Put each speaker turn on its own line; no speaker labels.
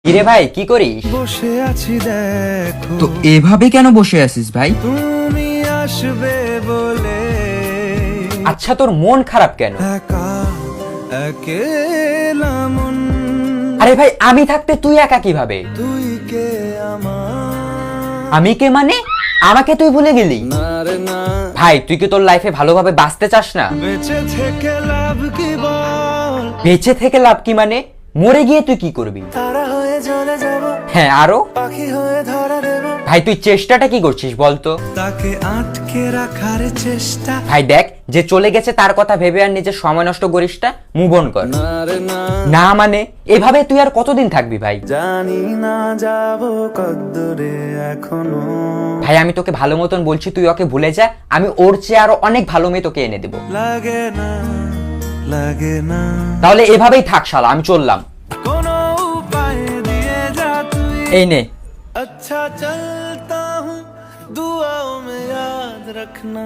কিরে ভাই কি করিস?
বসে আছি দেখো,
তো এভাবে কেন বসে আছিস ভাই?
তুমি আসবে বলে
আচ্ছা তোর মন খারাপ কেন?
একা একেলা মন,
আরে ভাই আমি থাকতে তুই একা কিভাবে?
তুই কে আমার
আমি কে মানে? আমাকে তুই ভুলে গেলি?
না রে না,
ভাই তুই কি তোর লাইফে ভালোভাবে বাঁচতে চাস না?
বেঁচে থেকে লাভ কি বল,
বেঁচে থেকে লাভ কি মানে? মরে গিয়ে তুই কি করবি?
তারা হয়ে জ্বলে যাব,
হ্যাঁ আরো?
পাখি হয়ে ধরা দেব,
ভাই তুই চেষ্টাটা কি করছিস বলতো?
তাকে আটকে রাখার চেষ্টা,
ভাই দেখ যে চলে গেছে তার কথা ভেবে আর নিজের সময় নষ্ট করিস না, মুভ অন কর।
না রে না,
না মানে এভাবে তুই আর কতদিন থাকবি ভাই?
জানি না যাব কদ্দূরে এখনো,
ভাই আমি তোকে ভালো মতন বলছি তুই ওকে ভুলে যা, আমি ওর চেয়ে আরো অনেক ভালো মেয়ে তোকে এনে দেবো।
লাগে না লাগে না,
তাহলে এভাবেই থাক শালা, আমি চললাম।
কোনো উপায় দিয়ে যা তুই,
এই নে।
अच्छा चलता हूँ दुआओं में याद रखना।